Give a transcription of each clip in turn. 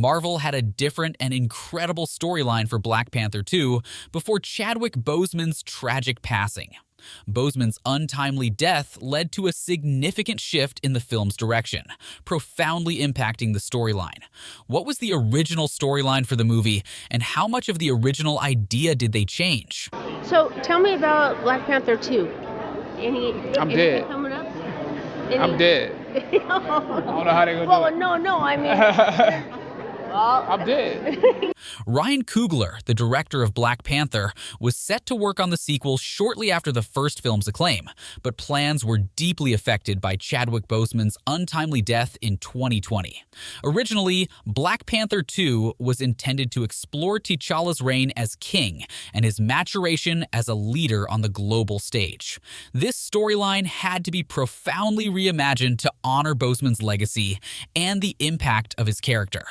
Marvel had a different and incredible storyline for Black Panther 2 before Chadwick Boseman's tragic passing. Boseman's untimely death led to a significant shift in the film's direction, profoundly impacting the storyline. What was the original storyline for the movie, and how much of the original idea did they change? So tell me about Black Panther 2. I'm dead. Coming up? I'm dead. I don't know how they're gonna do it. No, I mean... Well, I'm dead. Ryan Coogler, the director of Black Panther, was set to work on the sequel shortly after the first film's acclaim, but plans were deeply affected by Chadwick Boseman's untimely death in 2020. Originally, Black Panther 2 was intended to explore T'Challa's reign as king and his maturation as a leader on the global stage. This storyline had to be profoundly reimagined to honor Boseman's legacy and the impact of his character.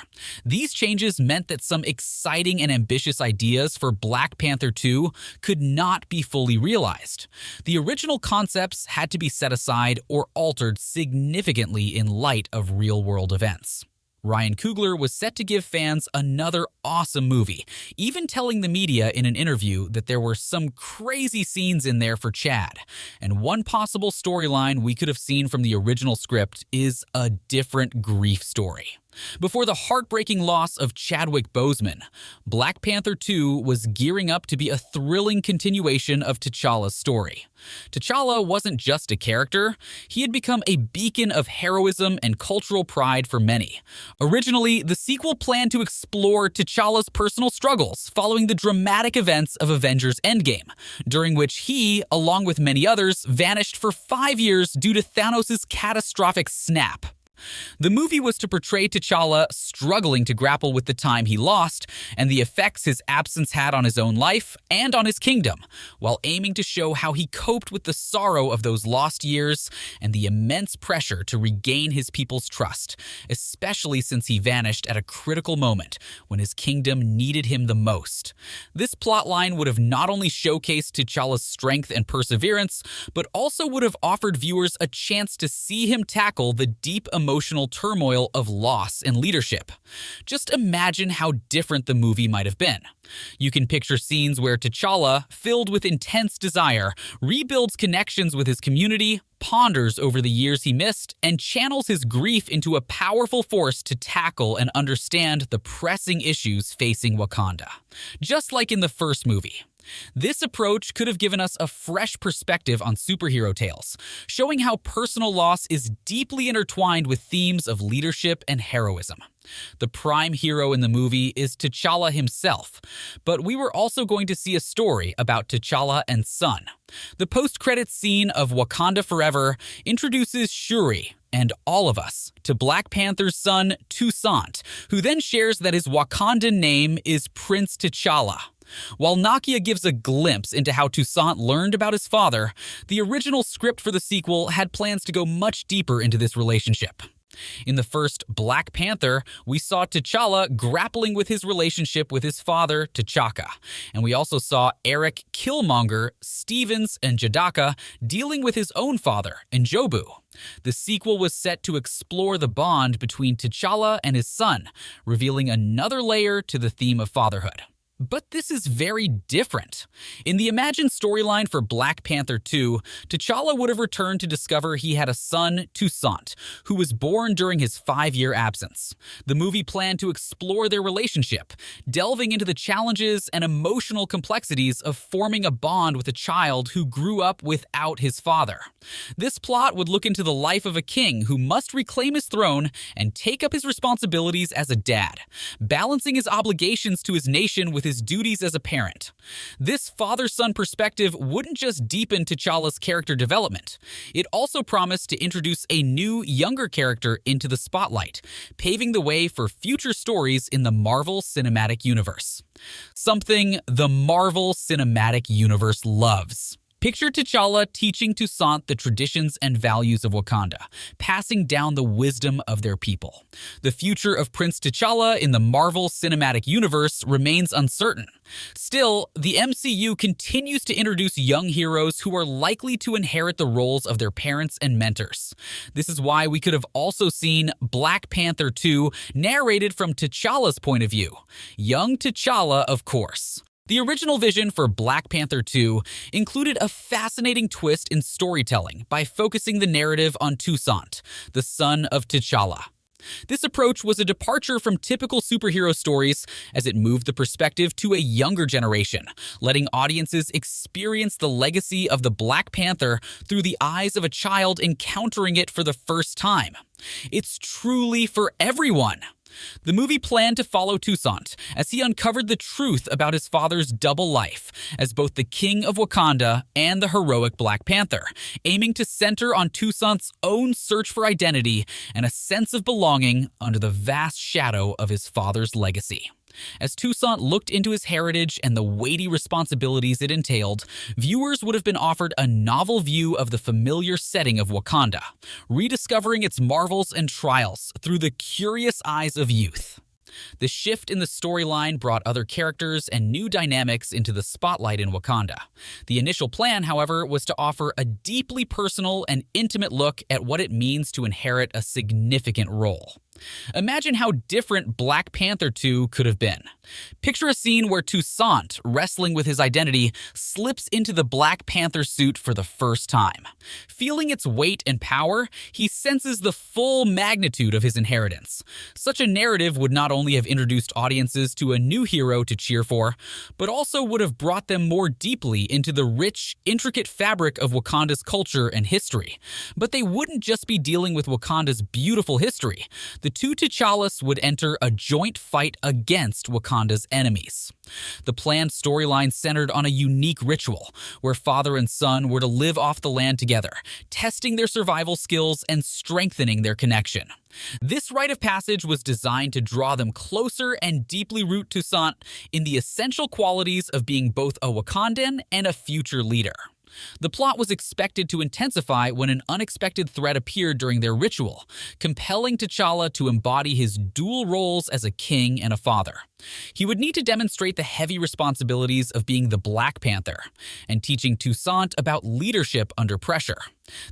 These changes meant that some exciting and ambitious ideas for Black Panther 2 could not be fully realized. The original concepts had to be set aside or altered significantly in light of real-world events. Ryan Coogler was set to give fans another awesome movie, even telling the media in an interview that there were some crazy scenes in there for Chad. And one possible storyline we could have seen from the original script is a different grief story. Before the heartbreaking loss of Chadwick Boseman, Black Panther 2 was gearing up to be a thrilling continuation of T'Challa's story. T'Challa wasn't just a character, he had become a beacon of heroism and cultural pride for many. Originally, the sequel planned to explore T'Challa's personal struggles following the dramatic events of Avengers Endgame, during which he, along with many others, vanished for 5 years due to Thanos' catastrophic snap. The movie was to portray T'Challa struggling to grapple with the time he lost and the effects his absence had on his own life and on his kingdom, while aiming to show how he coped with the sorrow of those lost years and the immense pressure to regain his people's trust, especially since he vanished at a critical moment when his kingdom needed him the most. This plotline would have not only showcased T'Challa's strength and perseverance, but also would have offered viewers a chance to see him tackle the deep emotional turmoil of loss and leadership. Just imagine how different the movie might have been. You can picture scenes where T'Challa, filled with intense desire, rebuilds connections with his community, ponders over the years he missed, and channels his grief into a powerful force to tackle and understand the pressing issues facing Wakanda. Just like in the first movie. This approach could have given us a fresh perspective on superhero tales, showing how personal loss is deeply intertwined with themes of leadership and heroism. The prime hero in the movie is T'Challa himself, but we were also going to see a story about T'Challa and Son. The post-credits scene of Wakanda Forever introduces Shuri and all of us to Black Panther's son, Toussaint, who then shares that his Wakandan name is Prince T'Challa. While Nakia gives a glimpse into how Toussaint learned about his father, the original script for the sequel had plans to go much deeper into this relationship. In the first Black Panther, we saw T'Challa grappling with his relationship with his father, T'Chaka, and we also saw Eric Killmonger, Stevens, and Jadaka dealing with his own father, Njobu. The sequel was set to explore the bond between T'Challa and his son, revealing another layer to the theme of fatherhood. But this is very different. In the imagined storyline for Black Panther 2, T'Challa would have returned to discover he had a son, Toussaint, who was born during his 5-year absence. The movie planned to explore their relationship, delving into the challenges and emotional complexities of forming a bond with a child who grew up without his father. This plot would look into the life of a king who must reclaim his throne and take up his responsibilities as a dad, balancing his obligations to his nation with his duties as a parent. This father-son perspective wouldn't just deepen T'Challa's character development. It also promised to introduce a new, younger character into the spotlight, paving the way for future stories in the Marvel Cinematic Universe. Something the Marvel Cinematic Universe loves: Picture T'Challa teaching Toussaint the traditions and values of Wakanda, passing down the wisdom of their people. The future of Prince T'Challa in the Marvel Cinematic Universe remains uncertain. Still, the MCU continues to introduce young heroes who are likely to inherit the roles of their parents and mentors. This is why we could have also seen Black Panther 2 narrated from T'Challa's point of view. Young T'Challa, of course. The original vision for Black Panther 2 included a fascinating twist in storytelling by focusing the narrative on Toussaint, the son of T'Challa. This approach was a departure from typical superhero stories as it moved the perspective to a younger generation, letting audiences experience the legacy of the Black Panther through the eyes of a child encountering it for the first time. It's truly for everyone. The movie planned to follow Toussaint as he uncovered the truth about his father's double life as both the King of Wakanda and the heroic Black Panther, aiming to center on Toussaint's own search for identity and a sense of belonging under the vast shadow of his father's legacy. As Toussaint looked into his heritage and the weighty responsibilities it entailed, viewers would have been offered a novel view of the familiar setting of Wakanda, rediscovering its marvels and trials through the curious eyes of youth. The shift in the storyline brought other characters and new dynamics into the spotlight in Wakanda. The initial plan, however, was to offer a deeply personal and intimate look at what it means to inherit a significant role. Imagine how different Black Panther 2 could have been. Picture a scene where Toussaint, wrestling with his identity, slips into the Black Panther suit for the first time. Feeling its weight and power, he senses the full magnitude of his inheritance. Such a narrative would not only have introduced audiences to a new hero to cheer for, but also would have brought them more deeply into the rich, intricate fabric of Wakanda's culture and history. But they wouldn't just be dealing with Wakanda's beautiful history. The two T'Challas would enter a joint fight against Wakanda's enemies. The planned storyline centered on a unique ritual, where father and son were to live off the land together, testing their survival skills and strengthening their connection. This rite of passage was designed to draw them closer and deeply root Toussaint in the essential qualities of being both a Wakandan and a future leader. The plot was expected to intensify when an unexpected threat appeared during their ritual, compelling T'Challa to embody his dual roles as a king and a father. He would need to demonstrate the heavy responsibilities of being the Black Panther and teaching Toussaint about leadership under pressure.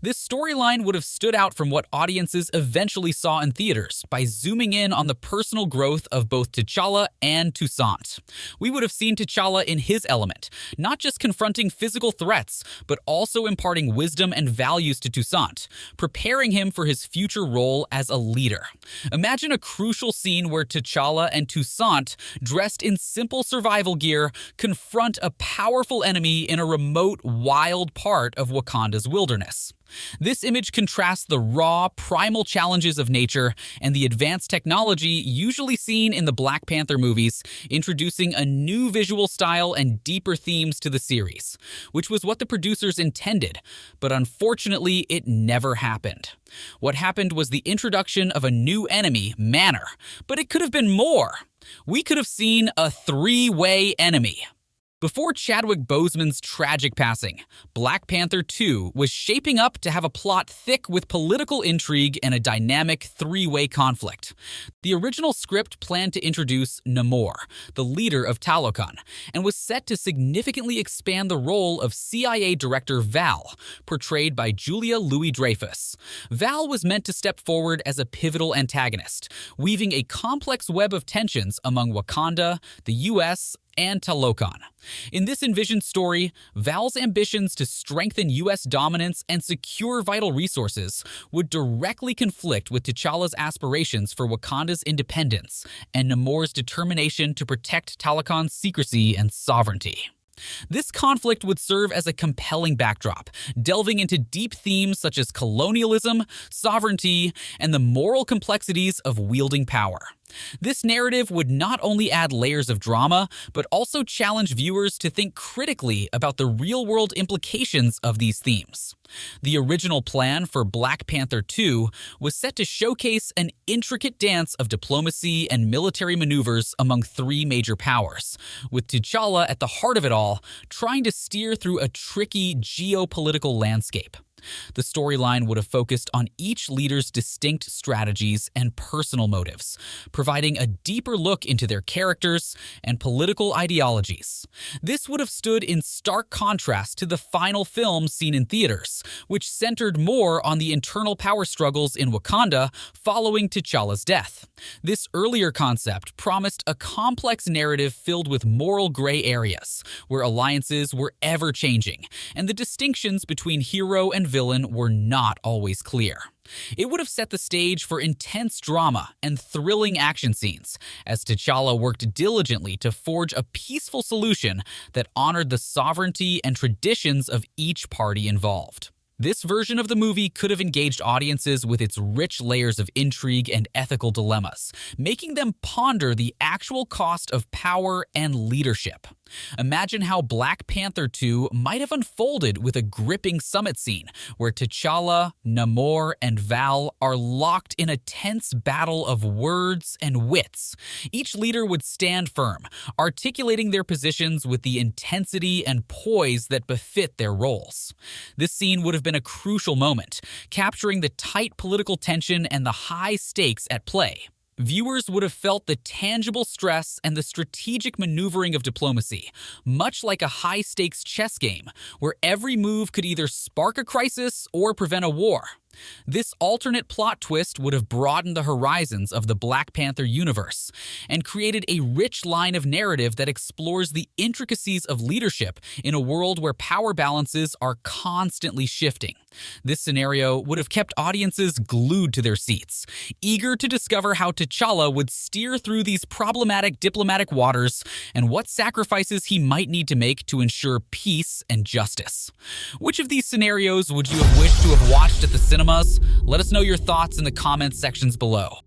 This storyline would have stood out from what audiences eventually saw in theaters by zooming in on the personal growth of both T'Challa and Toussaint. We would have seen T'Challa in his element, not just confronting physical threats, but also imparting wisdom and values to Toussaint, preparing him for his future role as a leader. Imagine a crucial scene where T'Challa and Toussaint, dressed in simple survival gear, confront a powerful enemy in a remote, wild part of Wakanda's wilderness. This image contrasts the raw, primal challenges of nature and the advanced technology usually seen in the Black Panther movies, introducing a new visual style and deeper themes to the series, which was what the producers intended, but unfortunately it never happened. What happened was the introduction of a new enemy, Manor, but it could have been more. We could have seen a three-way enemy. Before Chadwick Boseman's tragic passing, Black Panther 2 was shaping up to have a plot thick with political intrigue and a dynamic three-way conflict. The original script planned to introduce Namor, the leader of Talokan, and was set to significantly expand the role of CIA Director Val, portrayed by Julia Louis-Dreyfus. Val was meant to step forward as a pivotal antagonist, weaving a complex web of tensions among Wakanda, the U.S., and Talokan. In this envisioned story, Val's ambitions to strengthen U.S. dominance and secure vital resources would directly conflict with T'Challa's aspirations for Wakanda's independence and Namor's determination to protect Talokan's secrecy and sovereignty. This conflict would serve as a compelling backdrop, delving into deep themes such as colonialism, sovereignty, and the moral complexities of wielding power. This narrative would not only add layers of drama, but also challenge viewers to think critically about the real-world implications of these themes. The original plan for Black Panther 2 was set to showcase an intricate dance of diplomacy and military maneuvers among three major powers, with T'Challa at the heart of it all, trying to steer through a tricky geopolitical landscape. The storyline would have focused on each leader's distinct strategies and personal motives, providing a deeper look into their characters and political ideologies. This would have stood in stark contrast to the final film seen in theaters, which centered more on the internal power struggles in Wakanda following T'Challa's death. This earlier concept promised a complex narrative filled with moral gray areas, where alliances were ever-changing, and the distinctions between hero and villain were not always clear. It would have set the stage for intense drama and thrilling action scenes, as T'Challa worked diligently to forge a peaceful solution that honored the sovereignty and traditions of each party involved. This version of the movie could have engaged audiences with its rich layers of intrigue and ethical dilemmas, making them ponder the actual cost of power and leadership. Imagine how Black Panther 2 might have unfolded with a gripping summit scene where T'Challa, Namor, and Val are locked in a tense battle of words and wits. Each leader would stand firm, articulating their positions with the intensity and poise that befit their roles. This scene would have been a crucial moment, capturing the tight political tension and the high stakes at play. Viewers would have felt the tangible stress and the strategic maneuvering of diplomacy, much like a high-stakes chess game, where every move could either spark a crisis or prevent a war. This alternate plot twist would have broadened the horizons of the Black Panther universe and created a rich line of narrative that explores the intricacies of leadership in a world where power balances are constantly shifting. This scenario would have kept audiences glued to their seats, eager to discover how T'Challa would steer through these problematic diplomatic waters and what sacrifices he might need to make to ensure peace and justice. Which of these scenarios would you have wished to have watched at the cinema? Let us know your thoughts in the comments sections below.